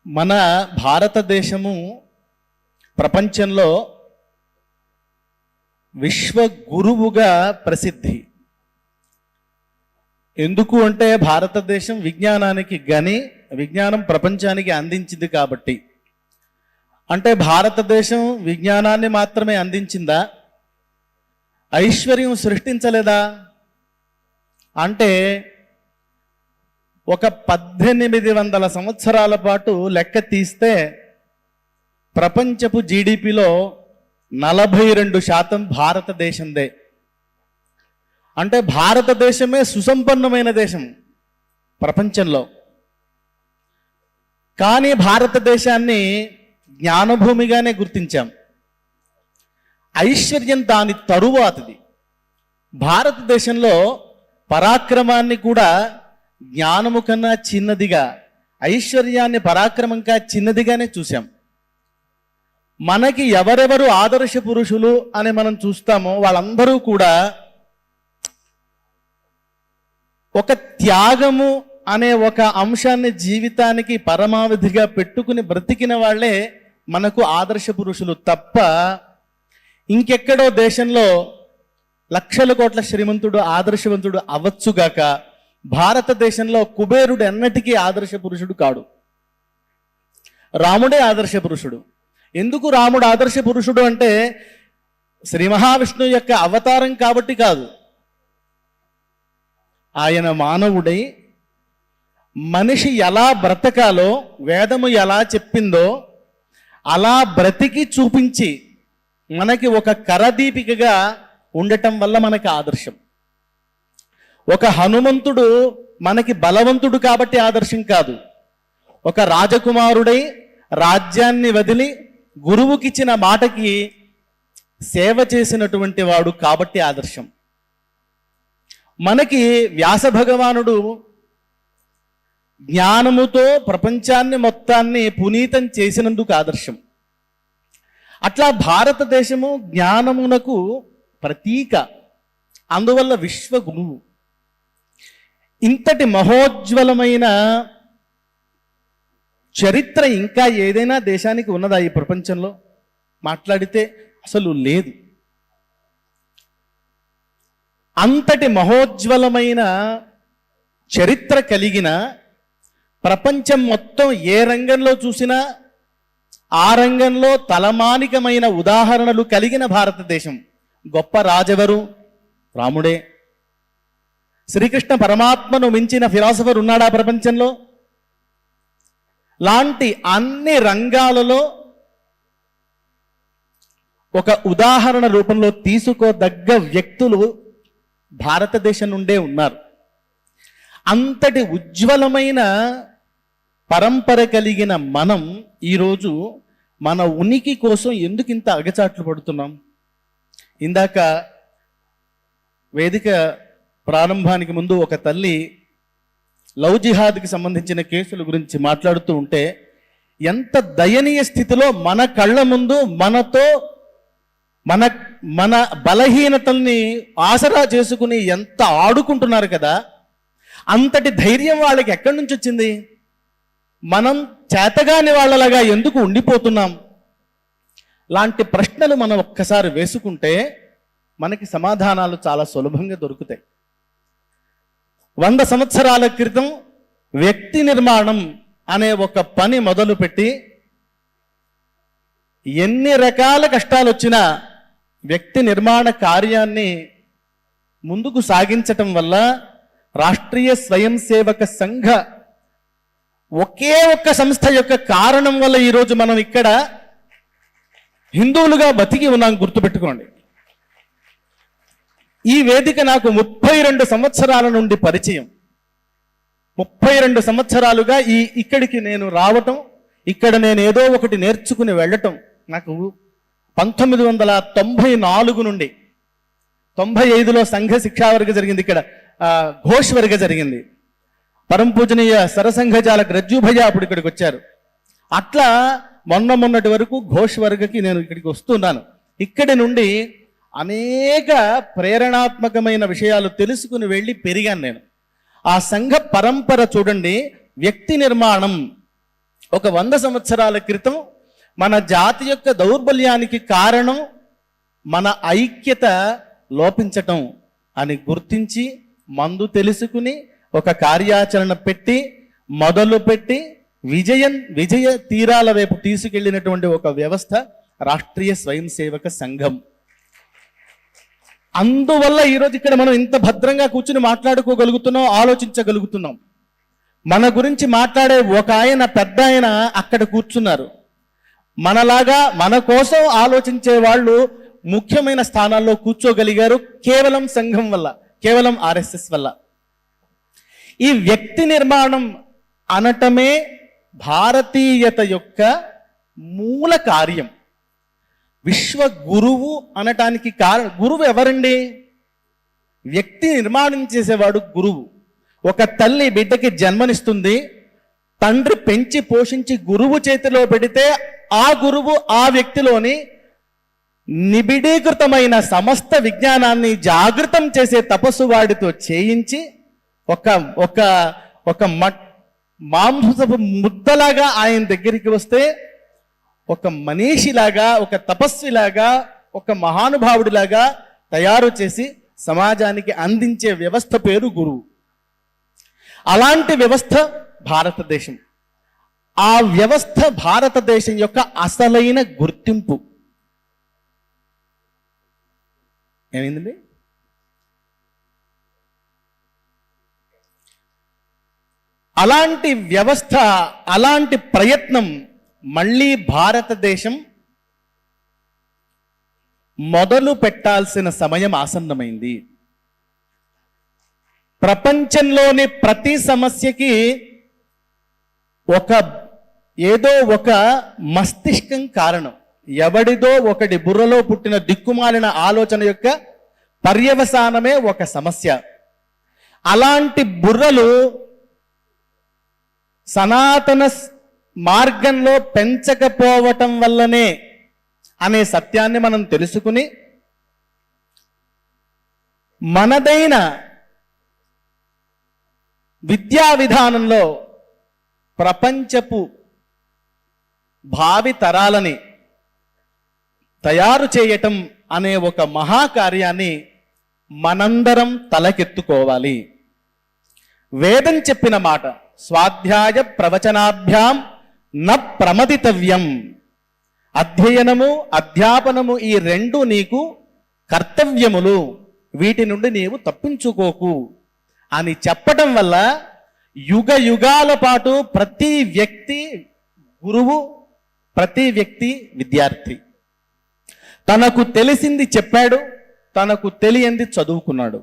మన భారతదేశము ప్రపంచంలో విశ్వ గురువుగా ప్రసిద్ధి. ఎందుకు అంటే భారతదేశం విజ్ఞానానికి గని, విజ్ఞానం ప్రపంచానికి అందించింది కాబట్టి. అంటే భారతదేశం విజ్ఞానాన్ని మాత్రమే అందించిందా, ఐశ్వర్యం సృష్టించలేదా అంటే ఒక 1800 సంవత్సరాల పాటు లెక్క తీస్తే ప్రపంచపు జీడిపిలో 42% భారతదేశందే. అంటే భారతదేశమే సుసంపన్నమైన దేశం ప్రపంచంలో. కానీ భారతదేశాన్ని జ్ఞానభూమిగానే గుర్తించాం. ఐశ్వర్యం దాని తరువాతది. భారతదేశంలో పరాక్రమాన్ని కూడా జ్ఞానము కన్నా చిన్నదిగా, ఐశ్వర్యాన్ని పరాక్రమంగా చిన్నదిగానే చూసాం. మనకి ఎవరెవరు ఆదర్శ పురుషులు అని మనం చూస్తామో వాళ్ళందరూ కూడా ఒక త్యాగము అనే ఒక అంశాన్ని జీవితానికి పరమావధిగా పెట్టుకుని బ్రతికిన వాళ్ళే మనకు ఆదర్శ పురుషులు తప్ప ఇంకెక్కడో దేశంలో లక్షల కోట్ల శ్రీమంతుడు ఆదర్శవంతుడు అవ్వచ్చుగాక భారతదేశంలో కుబేరుడు ఎన్నటికీ ఆదర్శ పురుషుడు కాడు. రాముడే ఆదర్శ పురుషుడు. ఎందుకు రాముడు ఆదర్శ పురుషుడు అంటే శ్రీ మహావిష్ణువు యొక్క అవతారం కాబట్టి కాదు. ఆయన మానవుడై మనిషి ఎలా బ్రతకాలో వేదము ఎలా చెప్పిందో అలా బ్రతికి చూపించి మనకి ఒక కరదీపికగా ఉండటం వల్ల మనకి ఆదర్శం. ఒక హనుమంతుడు మనకి బలవంతుడు కాబట్టి ఆదర్శం కాదు. ఒక రాజకుమారుడై రాజ్యాన్ని వదిలి గురువుకిచ్చిన మాటకి సేవ చేసినటువంటి వాడు కాబట్టి ఆదర్శం. మనకి వ్యాస భగవానుడు జ్ఞానముతో ప్రపంచాన్ని మొత్తాన్ని పునీతం చేసినందుకు ఆదర్శం. అట్లా భారతదేశము జ్ఞానమునకు ప్రతీక, అందువల్ల విశ్వ గురువు. ఇంతటి మహోజ్వలమైన చరిత్ర ఇంకా ఏదైనా దేశానికి ఉన్నదా ఈ ప్రపంచంలో? మాట్లాడితే అసలు లేదు. అంతటి మహోజ్వలమైన చరిత్ర కలిగిన, ప్రపంచం మొత్తం ఏ రంగంలో చూసినా ఆ రంగంలో తలమానికమైన ఉదాహరణలు కలిగిన భారతదేశం. గొప్ప రాజెవరు? రాముడే. శ్రీకృష్ణ పరమాత్మను మించిన ఫిలాసఫర్ ఉన్నాడా ప్రపంచంలో? లాంటి అన్ని రంగాలలో ఒక ఉదాహరణ రూపంలో తీసుకోదగ్గ వ్యక్తులు భారతదేశం నుండే ఉన్నారు. అంతటి ఉజ్వలమైన పరంపర కలిగిన మనం ఈరోజు మన ఉనికి కోసం ఎందుకు ఇంత అగచాట్లు పడుతున్నాం? ఇందాక వేదిక ప్రారంభానికి ముందు ఒక తల్లి లవ్ జిహాద్కి సంబంధించిన కేసుల గురించి మాట్లాడుతూ ఉంటే ఎంత దయనీయ స్థితిలో మన కళ్ళ ముందు మనతో మన బలహీనతల్ని ఆసరా చేసుకుని ఎంత ఆడుకుంటున్నారు కదా. అంతటి ధైర్యం వాళ్ళకి ఎక్కడి నుంచి వచ్చింది? మనం చేతగాని వాళ్ళలాగా ఎందుకు ఉండిపోతున్నాం? లాంటి ప్రశ్నలు మనం ఒక్కసారి వేసుకుంటే మనకి సమాధానాలు చాలా సులభంగా దొరుకుతాయి. 100 సంవత్సరాల క్రితం వ్యక్తి నిర్మాణం అనే ఒక పని మొదలుపెట్టి ఎన్ని రకాల కష్టాలు వచ్చినా వ్యక్తి నిర్మాణ కార్యాన్ని ముందుకు సాగించటం వల్ల రాష్ట్రీయ స్వయం సేవక సంఘ ఒకే ఒక్క సంస్థ యొక్క కారణం వల్ల ఈరోజు మనం ఇక్కడ హిందువులుగా బతికి ఉన్నాం. గుర్తుపెట్టుకోండి. ఈ వేదిక నాకు 32 సంవత్సరాల నుండి పరిచయం. 32 సంవత్సరాలుగా ఇక్కడికి నేను రావటం, ఇక్కడ నేను ఏదో ఒకటి నేర్చుకుని వెళ్ళటం నాకు 1994 నుండి 95లో సంఘ శిక్షావర్గ జరిగింది. ఇక్కడ ఘోష్ వర్గ జరిగింది. పరమ పూజనీయ సరసంఘజాలకు రజ్జుభయ్య అప్పుడు ఇక్కడికి వచ్చారు. అట్లా మొన్నటి వరకు ఘోష్ వర్గకి నేను ఇక్కడికి వస్తున్నాను. ఇక్కడి నుండి అనేక ప్రేరణాత్మకమైన విషయాలు తెలుసుకుని వెళ్ళి పెరిగాను నేను. ఆ సంఘ పరంపర చూడండి. వ్యక్తి నిర్మాణం ఒక 100 సంవత్సరాల క్రితం మన జాతి యొక్క దౌర్బల్యానికి కారణం మన ఐక్యత లోపించటం అని గుర్తించి మందు తెలుసుకుని ఒక కార్యాచరణ పెట్టి మొదలుపెట్టి విజయ తీరాల వైపు తీసుకెళ్లినటువంటి ఒక వ్యవస్థ రాష్ట్రీయ స్వయం సేవక సంఘం. అందువల్ల ఈరోజు ఇక్కడ మనం ఇంత భద్రంగా కూర్చుని మాట్లాడుకోగలుగుతున్నాం, ఆలోచించగలుగుతున్నాం. మన గురించి మాట్లాడే ఒక ఆయన, పెద్ద ఆయన అక్కడ కూర్చున్నారు. మనలాగా మన కోసం ఆలోచించే వాళ్ళు ముఖ్యమైన స్థానాల్లో కూర్చోగలిగారు కేవలం సంఘం వల్ల, కేవలం ఆర్ఎస్ఎస్ వల్ల. ఈ వ్యక్తి నిర్మాణం అనటమే భారతీయత యొక్క మూల కార్యం. విశ్వ గురువు అనటానికి గురువు ఎవరండి? వ్యక్తి నిర్మాణం చేసేవాడు గురువు. ఒక తల్లి బిడ్డకి జన్మనిస్తుంది, తండ్రి పెంచి పోషించి గురువు చేతిలో పెడితే ఆ గురువు ఆ వ్యక్తిలోని నిబిడీకృతమైన సమస్త విజ్ఞానాన్ని జాగృతం చేసే తపస్సు వాడితో చేయించి ఒక ఒక ఒక మాంసపు ముద్దలాగా ఆయన దగ్గరికి వస్తే ఒక మనీషిలాగా, ఒక తపస్విలాగా, ఒక మహానుభావుడిలాగా తయారు చేసి సమాజానికి అందించే వ్యవస్థ పేరు గురువు. అలాంటి వ్యవస్థ భారతదేశం. ఆ వ్యవస్థ భారతదేశం యొక్క అసలైన గుర్తింపు. ఏమైందండి? అలాంటి వ్యవస్థ, అలాంటి ప్రయత్నం మళ్ళీ భారతదేశం మొదలు పెట్టాల్సిన సమయం ఆసన్నమైంది. ప్రపంచంలోని ప్రతి సమస్యకి ఏదో ఒక మస్తిష్కం కారణం. ఎవడిదో ఒకటి బుర్రలో పుట్టిన దిక్కుమాలిన ఆలోచన యొక్క పర్యవసానమే ఒక సమస్య. అలాంటి బుర్రలు సనాతన మార్గంలో పెంచకపోవటం వల్లనే అనే సత్యాన్ని మనం తెలుసుకుని మనదైన విద్యా విధానంలో ప్రపంచపు భావి తరాలని తయారు చేయటం అనే ఒక మహాకార్యాన్ని మనందరం తలకెత్తుకోవాలి. వేదం చెప్పిన మాట, స్వాధ్యాయ ప్రవచనాభ్యాం న ప్రమదితవ్యం. అధ్యయనము, అధ్యాపనము ఈ రెండు నీకు కర్తవ్యములు, వీటి నుండి నీవు తప్పించుకోకు అని చెప్పటం వల్ల యుగ యుగాల పాటు ప్రతి వ్యక్తి గురువు, ప్రతి వ్యక్తి విద్యార్థి. తనకు తెలిసింది చెప్పాడు, తనకు తెలియంది చదువుకున్నాడు.